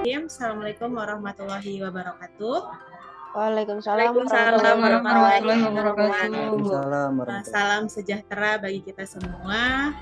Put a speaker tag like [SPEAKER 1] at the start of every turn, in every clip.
[SPEAKER 1] Bismillahirrahmanirrahim. Assalamualaikum warahmatullahi wabarakatuh.
[SPEAKER 2] Waalaikumsalam
[SPEAKER 1] warahmatullahi
[SPEAKER 2] wabarakatuh.
[SPEAKER 1] Salam sejahtera bagi kita semua.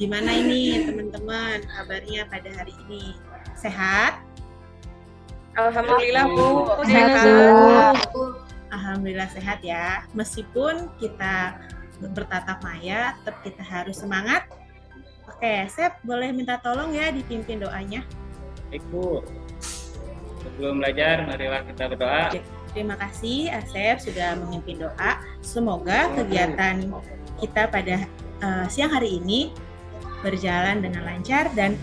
[SPEAKER 1] Gimana ini teman-teman kabarnya pada hari ini? Sehat?
[SPEAKER 3] Alhamdulillah Bu.
[SPEAKER 2] Sehat Bu.
[SPEAKER 1] Alhamdulillah sehat ya. Meskipun kita bertatap maya, tetap kita harus semangat. Oke, Sep boleh minta tolong ya dipimpin doanya.
[SPEAKER 3] Baik Bu. Sebelum belajar, marilah kita berdoa.
[SPEAKER 1] Terima kasih Asep sudah memimpin doa. Semoga kegiatan kita pada siang hari ini berjalan dengan lancar dan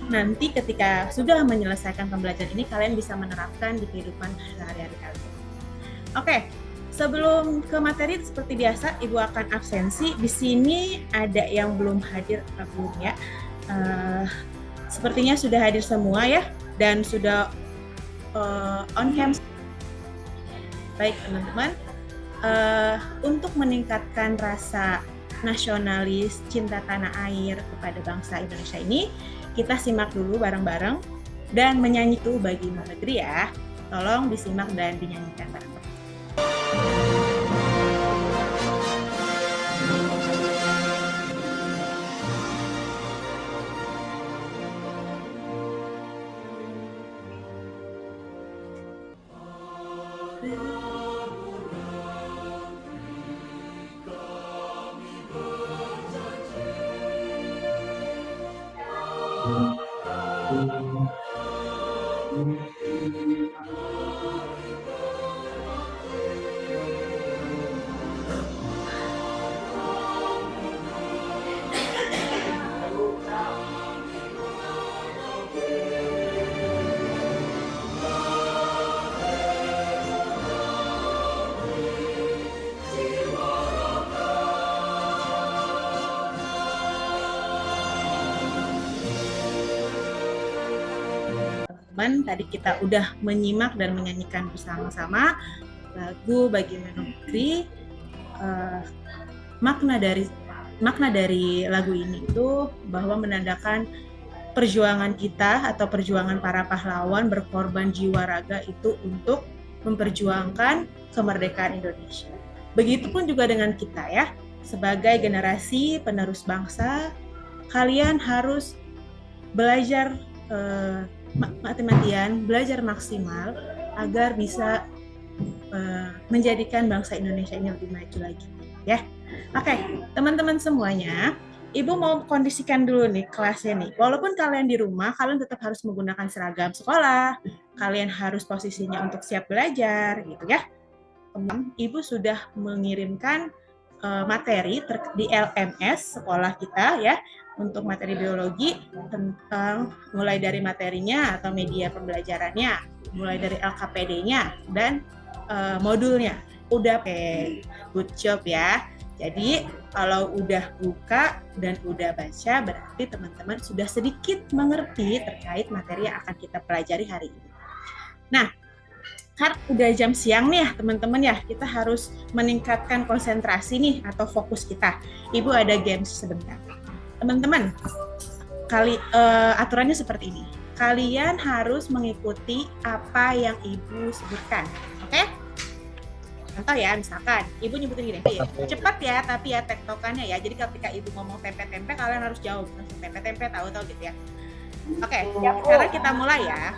[SPEAKER 1] nanti ketika sudah menyelesaikan pembelajaran ini kalian bisa menerapkan di kehidupan sehari-hari kalian. Oke, sebelum ke materi seperti biasa Ibu akan absensi. Di sini ada yang belum hadir belum ya. Sepertinya sudah hadir semua ya dan sudah on cam. Baik teman-teman, untuk meningkatkan rasa nasionalis, cinta tanah air kepada bangsa Indonesia ini, kita simak dulu bareng-bareng dan menyanyi tuh bagi negeri ya. Tolong disimak dan dinyanyikan bareng-bareng. Tadi kita udah menyimak dan menyanyikan bersama-sama lagu Bagi Negeri. Makna dari lagu ini itu bahwa menandakan perjuangan kita atau perjuangan para pahlawan berkorban jiwa raga itu untuk memperjuangkan kemerdekaan Indonesia. Begitupun juga dengan kita ya, sebagai generasi penerus bangsa, kalian harus belajar mati-matian, belajar maksimal agar bisa menjadikan bangsa Indonesia ini lebih maju lagi ya. Oke, teman-teman semuanya, Ibu mau kondisikan dulu nih kelasnya nih. Walaupun kalian di rumah, kalian tetap harus menggunakan seragam sekolah. Kalian harus posisinya untuk siap belajar gitu ya. Ibu sudah mengirimkan materi di LMS sekolah kita ya, untuk materi biologi tentang mulai dari materinya atau media pembelajarannya, mulai dari LKPD-nya dan modulnya. Udah good job ya. Jadi kalau udah buka dan udah baca berarti teman-teman sudah sedikit mengerti terkait materi yang akan kita pelajari hari ini. Nah, kan udah jam siang nih ya teman-teman ya, kita harus meningkatkan konsentrasi nih atau fokus kita. Ibu ada games sebentar. Teman-teman, aturannya seperti ini. Kalian harus mengikuti apa yang Ibu sebutkan, oke? Contoh ya, misalkan Ibu nyebutin gini, cepat ya, tapi ya tektokannya ya. Jadi ketika Ibu ngomong tempe-tempe, kalian harus jawab tempe-tempe, tahu-tahu gitu ya. Oke, sekarang kita mulai ya.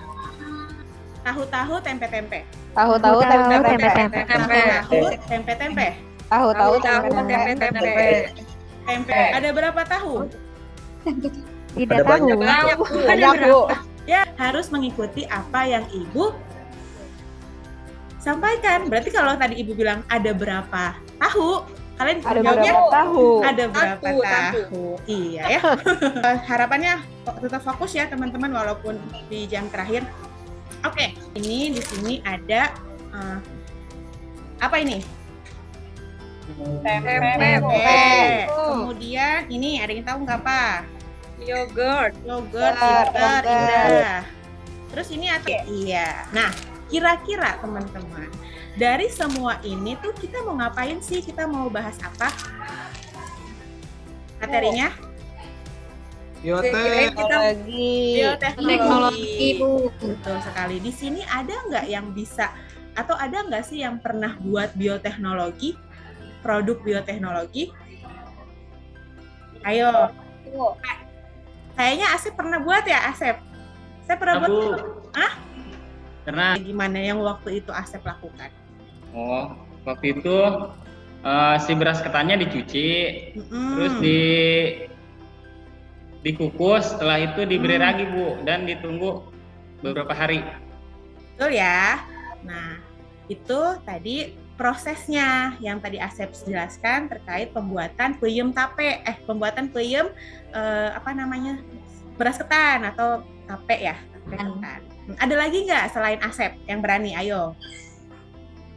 [SPEAKER 1] Tahu-tahu tempe-tempe.
[SPEAKER 2] Tahu-tahu tempe-tempe.
[SPEAKER 1] Tahu-tahu tempe-tempe.
[SPEAKER 2] Tahu-tahu tempe-tempe.
[SPEAKER 1] Tempe. Ada berapa tahu?
[SPEAKER 2] Tidak tahu. Banyak Bu.
[SPEAKER 1] Ya, harus mengikuti apa yang Ibu sampaikan. Berarti kalau tadi Ibu bilang ada berapa tahu, kalian jawabnya ada berapa tahu. Iya ya. Harapannya tetap fokus ya teman-teman walaupun di jam terakhir. Oke, ini di sini ada apa ini? Tempe. Kemudian ini ada yang tahu nggak apa?
[SPEAKER 3] Yogurt.
[SPEAKER 1] Indah. Terus ini apa? Iya. Nah, kira-kira teman-teman, dari semua ini tuh kita mau ngapain sih? Kita mau bahas apa? Materinya?
[SPEAKER 2] Biotehnologi.
[SPEAKER 1] Bioteknologi. Betul sekali. Di sini ada nggak yang bisa atau ada nggak sih yang pernah buat bioteknologi, produk bioteknologi? Ayo. Kayaknya Asep pernah buat ya, Asep? Saya pernah buat.
[SPEAKER 3] Aku
[SPEAKER 1] Hah?
[SPEAKER 3] karena
[SPEAKER 1] Gimana yang waktu itu Asep lakukan?
[SPEAKER 3] waktu itu si beras ketannya dicuci, terus dikukus, setelah itu diberi ragi Bu dan ditunggu beberapa hari.
[SPEAKER 1] Betul ya. Nah, itu tadi prosesnya yang tadi Asep jelaskan terkait pembuatan peyem tape, pembuatan peyem beras ketan atau tape ya, tape ketan. Ada lagi nggak selain Asep yang berani? Ayo.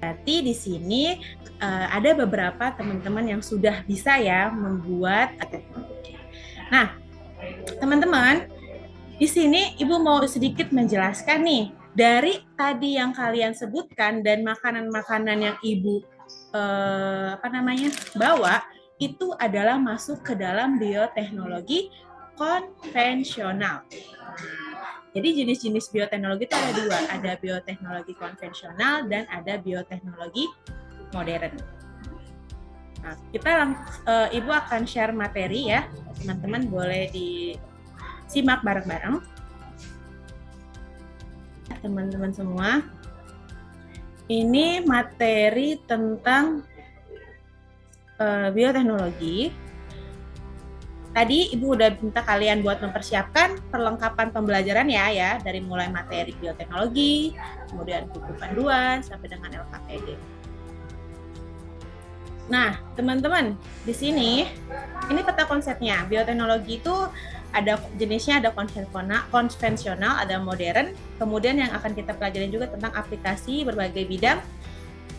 [SPEAKER 1] Berarti di sini ada beberapa teman-teman yang sudah bisa ya membuat. Nah, teman-teman, di sini Ibu mau sedikit menjelaskan nih, dari tadi yang kalian sebutkan dan makanan-makanan yang Ibu bawa, itu adalah masuk ke dalam bioteknologi konvensional. Jadi jenis-jenis bioteknologi itu ada dua, ada bioteknologi konvensional dan ada bioteknologi modern. Nah, Ibu akan share materi ya, teman-teman boleh disimak bareng-bareng. Teman-teman semua, ini materi tentang bioteknologi. Tadi Ibu udah minta kalian buat mempersiapkan perlengkapan pembelajaran ya, dari mulai materi bioteknologi, kemudian buku panduan sampai dengan LKPD. Nah, teman-teman, di sini ini peta konsepnya. Bioteknologi itu ada jenisnya, ada konvensional, ada modern. Kemudian yang akan kita pelajari juga tentang aplikasi berbagai bidang.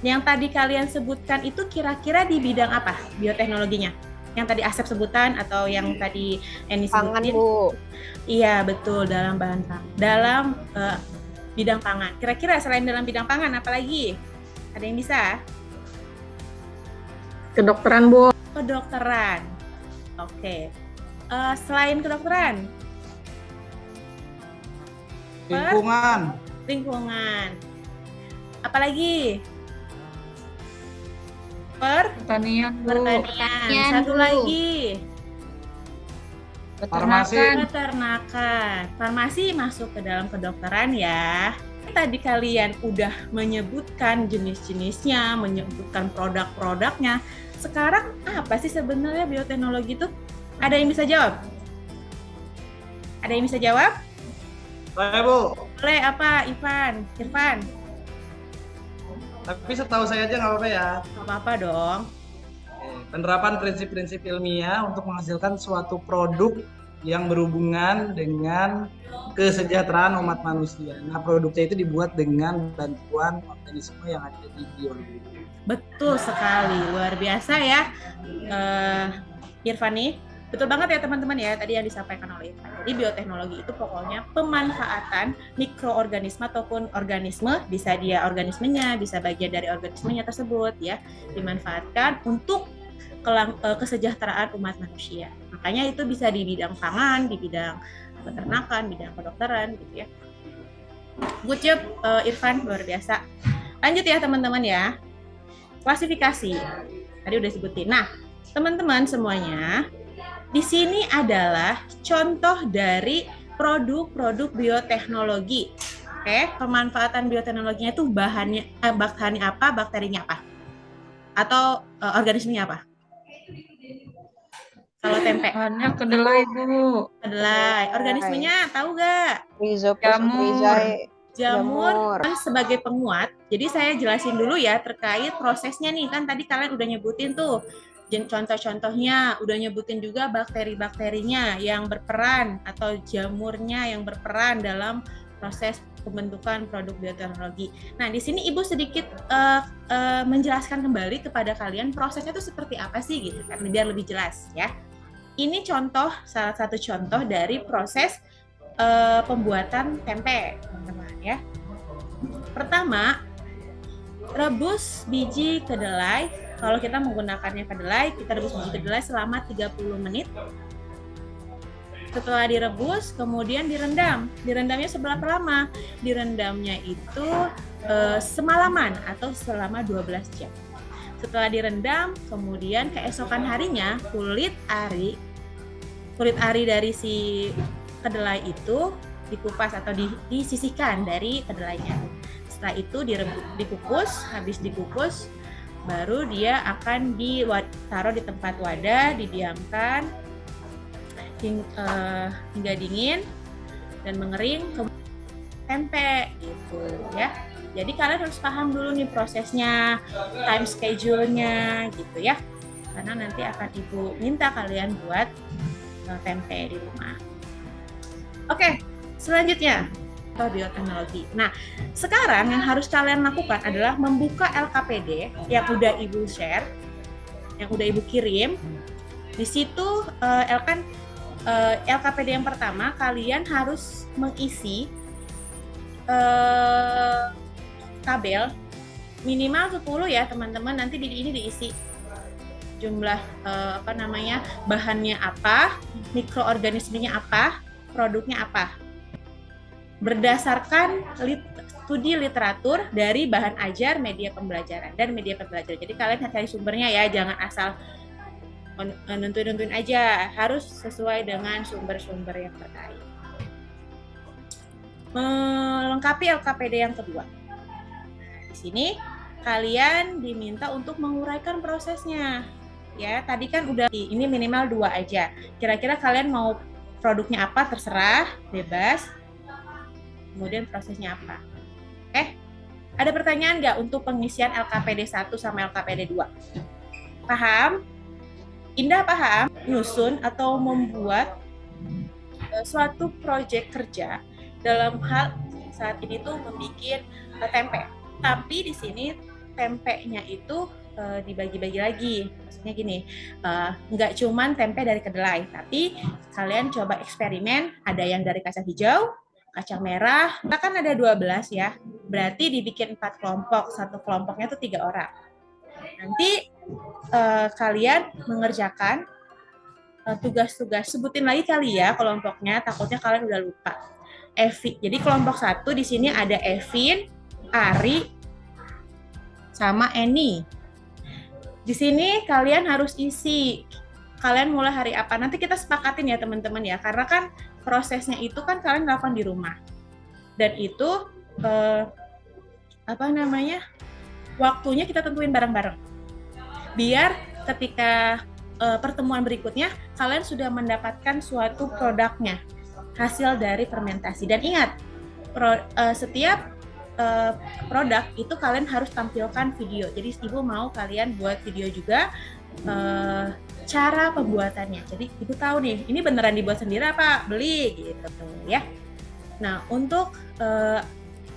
[SPEAKER 1] Yang tadi kalian sebutkan itu kira-kira di bidang apa bioteknologinya? Yang tadi Asep sebutkan atau yang tadi Eni sebutin?
[SPEAKER 2] Pangan, Bu.
[SPEAKER 1] Iya, betul, dalam bidang pangan. Kira-kira selain dalam bidang pangan, apa lagi? Ada yang bisa?
[SPEAKER 4] Kedokteran, Bu.
[SPEAKER 1] Kedokteran. Oke. Selain kedokteran? Lingkungan. Apalagi?
[SPEAKER 4] Pertanian, Bu.
[SPEAKER 1] Pertanian. Satu lagi. Peternakan. Farmasi masuk ke dalam kedokteran ya. Tadi kalian udah menyebutkan jenis-jenisnya, menyebutkan produk-produknya. Sekarang apa sih sebenarnya bioteknologi itu? Ada yang bisa jawab? Ada yang bisa jawab?
[SPEAKER 5] Boleh, Bu.
[SPEAKER 1] Boleh, apa? Irfan?
[SPEAKER 5] Tapi setahu saya aja nggak apa-apa ya.
[SPEAKER 1] Nggak apa-apa dong.
[SPEAKER 5] Penerapan prinsip-prinsip ilmiah untuk menghasilkan suatu produk yang berhubungan dengan kesejahteraan umat manusia. Nah, produknya itu dibuat dengan bantuan organisme yang ada di biologi.
[SPEAKER 1] Betul sekali, luar biasa ya, Irfan nih. Betul banget ya teman-teman ya, tadi yang disampaikan oleh Irfan. Jadi bioteknologi itu pokoknya pemanfaatan mikroorganisme ataupun organisme, bisa dia organismenya, bisa bagian dari organismenya tersebut ya, dimanfaatkan untuk kesejahteraan umat manusia. Makanya itu bisa di bidang pangan, di bidang peternakan, bidang kedokteran gitu ya. Good job Irfan, luar biasa. Lanjut ya teman-teman ya. Klasifikasi. Tadi udah sebutin. Nah, teman-teman semuanya, di sini adalah contoh dari produk-produk bioteknologi. Oke, pemanfaatan bioteknologinya itu bahannya apa, bakterinya apa? Atau organismenya apa? Kalau tempe.
[SPEAKER 4] Bahannya kedelai, Bu.
[SPEAKER 1] Kedelai. Organismenya tahu nggak? Jamur kan sebagai penguat. Jadi saya jelasin dulu ya terkait prosesnya nih. Kan tadi kalian udah nyebutin tuh contoh-contohnya, udah nyebutin juga bakteri-bakterinya yang berperan atau jamurnya yang berperan dalam proses pembentukan produk bioteknologi. Nah, di sini Ibu sedikit menjelaskan kembali kepada kalian prosesnya itu seperti apa sih gitu kan, biar lebih jelas ya. Ini salah satu contoh dari proses pembuatan tempe, teman-teman ya. Pertama, rebus biji kedelai. Kalau kita menggunakannya kedelai, kita rebus biji kedelai selama 30 menit. Setelah direbus, kemudian direndam. Direndamnya seberapa lama? Direndamnya itu semalaman atau selama 12 jam. Setelah direndam, kemudian keesokan harinya kulit ari dari si kedelai itu dikupas atau disisihkan dari kedelainya. Setelah itu dikukus, habis dikukus, baru dia akan ditaruh di tempat wadah, didiamkan hingga dingin dan mengering ke tempe gitu ya. Jadi kalian harus paham dulu nih prosesnya, time schedule-nya gitu ya. Karena nanti akan Ibu minta kalian buat tempe di rumah. Oke, selanjutnya bioteknologi. Nah, sekarang yang harus kalian lakukan adalah membuka LKPD yang udah Ibu share, yang udah Ibu kirim. Di situ LKPD yang pertama kalian harus mengisi tabel minimal 10 ya teman-teman. Nanti di ini diisi jumlah bahannya apa, mikroorganismenya apa, produknya apa. Berdasarkan studi literatur dari bahan ajar, media pembelajaran dan media pembelajaran. Jadi kalian cari sumbernya ya, jangan asal nentuin aja, harus sesuai dengan sumber-sumber yang terkait. Melengkapi LKPD yang kedua. Di sini kalian diminta untuk menguraikan prosesnya. Ya, tadi kan udah ini minimal 2 aja. Kira-kira kalian mau produknya apa terserah, bebas. Kemudian prosesnya apa? Ada pertanyaan nggak untuk pengisian LKPD 1 sama LKPD 2? Paham? Indah paham? Nyusun atau membuat suatu proyek kerja dalam hal saat ini tuh membuat tempe. Tapi di sini tempenya itu dibagi-bagi lagi. Maksudnya gini, nggak cuman tempe dari kedelai, tapi kalian coba eksperimen, ada yang dari kacang hijau, kacang merah, kita kan ada 12 ya, berarti dibikin 4 kelompok, satu kelompoknya itu 3 orang. Nanti kalian mengerjakan tugas-tugas, sebutin lagi kali ya kelompoknya, takutnya kalian udah lupa. Jadi kelompok 1 di sini ada Evin, Ari, sama Eni. Di sini kalian harus isi, kalian mulai hari apa. Nanti kita sepakatin ya teman-teman ya, karena kan prosesnya itu kan kalian lakukan di rumah. Dan itu waktunya kita tentuin bareng-bareng. Biar ketika pertemuan berikutnya kalian sudah mendapatkan suatu produknya, hasil dari fermentasi. Dan ingat, setiap produk itu kalian harus tampilkan video. Jadi Ibu mau kalian buat video juga cara pembuatannya. Jadi Ibu tahu nih, ini beneran dibuat sendiri apa beli gitu ya. Nah, untuk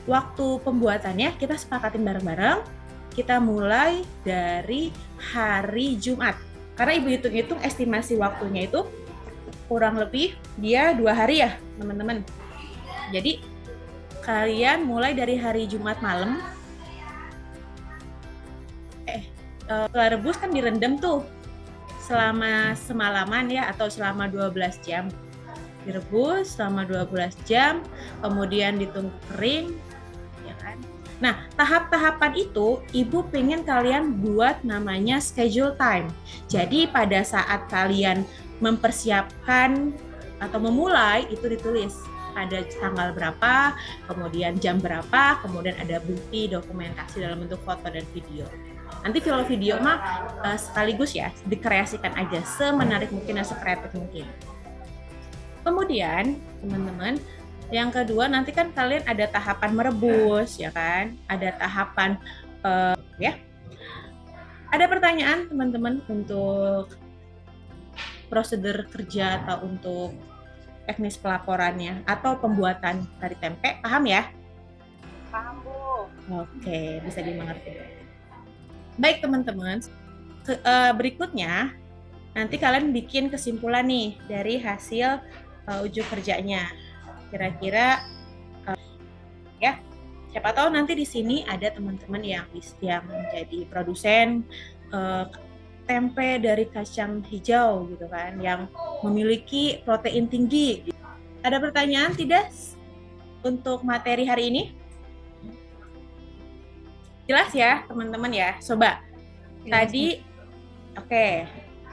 [SPEAKER 1] waktu pembuatannya kita sepakatin bareng-bareng. Kita mulai dari hari Jumat. Karena Ibu hitung-hitung estimasi waktunya itu kurang lebih dia 2 hari ya, teman-teman. Jadi kalian mulai dari hari Jumat malam. Setelah rebus kan direndam tuh selama semalaman ya, atau selama 12 jam. Direbus selama 12 jam, kemudian ditunggu kering, ya kan? Nah, tahap-tahapan itu Ibu pengen kalian buat namanya schedule time. Jadi pada saat kalian mempersiapkan atau memulai, itu ditulis ada tanggal berapa, kemudian jam berapa, kemudian ada bukti dokumentasi dalam bentuk foto dan video. Nanti kalau video mah sekaligus ya, dikreasikan aja semenarik mungkin dan sekreatif mungkin. Kemudian teman-teman, yang kedua nanti kan kalian ada tahapan merebus ya kan, ada tahapan ya. Ada pertanyaan teman-teman untuk prosedur kerja atau untuk teknis pelaporannya atau pembuatan dari tempe, paham ya?
[SPEAKER 2] Paham, Bu.
[SPEAKER 1] Oke, bisa dimengerti. Baik teman-teman, berikutnya nanti kalian bikin kesimpulan nih dari hasil ujuk kerjanya. Kira-kira ya, siapa tahu nanti di sini ada teman-teman yang menjadi produsen tempe dari kacang hijau gitu kan, yang memiliki protein tinggi. Ada pertanyaan tidak untuk materi hari ini? Jelas ya teman-teman ya? Coba. Tadi, oke.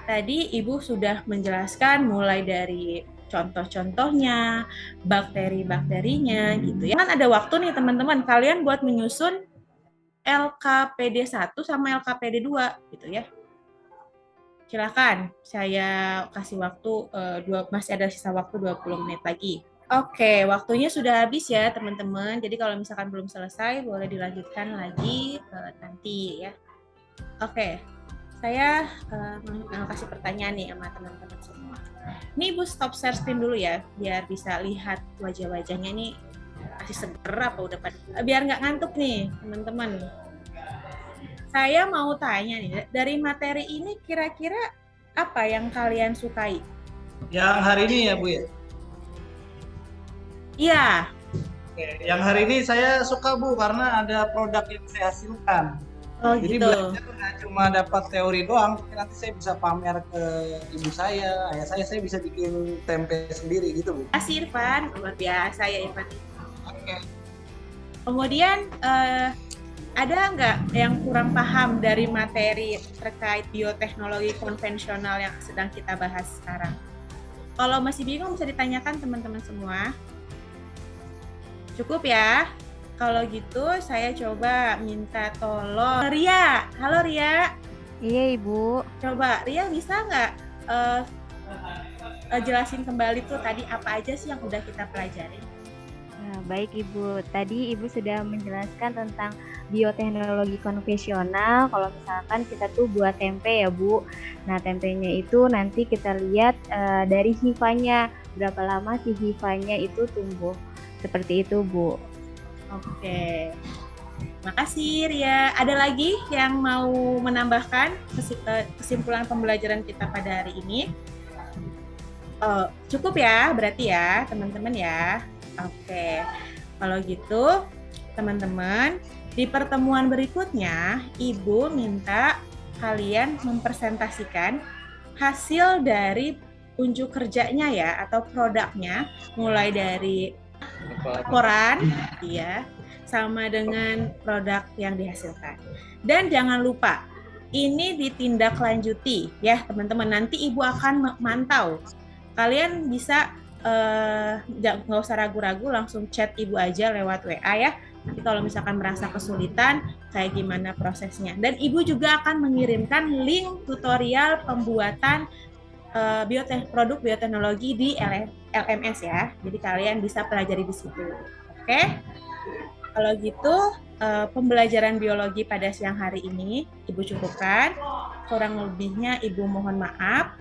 [SPEAKER 1] Tadi Ibu sudah menjelaskan mulai dari contoh-contohnya, bakteri-bakterinya gitu ya. Kan ada waktu nih teman-teman, kalian buat menyusun LKPD 1 sama LKPD 2 gitu ya. Silakan, saya kasih waktu, masih ada sisa waktu 20 menit lagi. Oke, waktunya sudah habis ya teman-teman. Jadi kalau misalkan belum selesai, boleh dilanjutkan lagi nanti ya. Oke, saya mau kasih pertanyaan nih sama teman-teman semua. Ini Ibu stop share screen dulu ya, biar bisa lihat wajah-wajahnya nih masih seger apa udah pada. Biar nggak ngantuk nih teman-teman. Saya mau tanya nih, dari materi ini kira-kira apa yang kalian sukai?
[SPEAKER 5] Yang hari ini ya Bu ya?
[SPEAKER 1] Iya.
[SPEAKER 5] Oke, yang hari ini saya suka Bu karena ada produk yang saya hasilkan.
[SPEAKER 1] Oh
[SPEAKER 5] Jadi
[SPEAKER 1] gitu.
[SPEAKER 5] belajar nggak cuma dapat teori doang, tapi nanti saya bisa pamer ke ibu saya, ayah saya bisa bikin tempe sendiri gitu Bu.
[SPEAKER 1] Terima kasih Irfan, luar biasa ya Irfan.
[SPEAKER 5] Oke.
[SPEAKER 1] Kemudian ada nggak yang kurang paham dari materi terkait bioteknologi konvensional yang sedang kita bahas sekarang? Kalau masih bingung bisa ditanyakan teman-teman semua. Cukup ya? Kalau gitu saya coba minta tolong Ria. Halo Ria.
[SPEAKER 2] Iya Ibu.
[SPEAKER 1] Coba Ria bisa nggak jelasin kembali tuh tadi apa aja sih yang udah kita pelajari?
[SPEAKER 2] Nah, baik Ibu. Tadi Ibu sudah menjelaskan tentang bioteknologi konvensional. Kalau misalkan kita tuh buat tempe ya Bu. Nah tempenya itu nanti kita lihat dari hifanya. Berapa lama si hifanya itu tumbuh. Seperti itu Bu.
[SPEAKER 1] Oke. Makasih Ria. Ada lagi yang mau menambahkan kesimpulan pembelajaran kita pada hari ini? Cukup ya berarti ya teman-teman ya. Oke. Kalau gitu teman-teman, di pertemuan berikutnya Ibu minta kalian mempresentasikan hasil dari unjuk kerjanya ya atau produknya, mulai dari laporan ya sama dengan produk yang dihasilkan. Dan jangan lupa ini ditindaklanjuti ya teman-teman. Nanti Ibu akan mantau. Kalian bisa nggak usah ragu-ragu, langsung chat Ibu aja lewat WA ya. Nanti kalau misalkan merasa kesulitan kayak gimana prosesnya. Dan Ibu juga akan mengirimkan link tutorial pembuatan produk bioteknologi di LMS ya. Jadi kalian bisa pelajari di situ. Oke? Kalau gitu pembelajaran biologi pada siang hari ini Ibu cukupkan. Kurang lebihnya Ibu mohon maaf.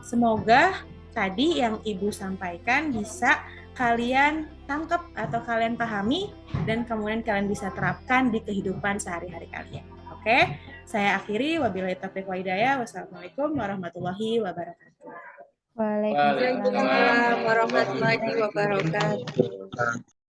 [SPEAKER 1] Semoga tadi yang Ibu sampaikan bisa kalian tangkap atau kalian pahami dan kemudian kalian bisa terapkan di kehidupan sehari-hari kalian. Oke? Saya akhiri, wabillahi taufiq wal hidayah. Wassalamualaikum warahmatullahi wabarakatuh.
[SPEAKER 2] Waalaikumsalam
[SPEAKER 4] Waalaikumsalam warahmatullahi wabarakatuh.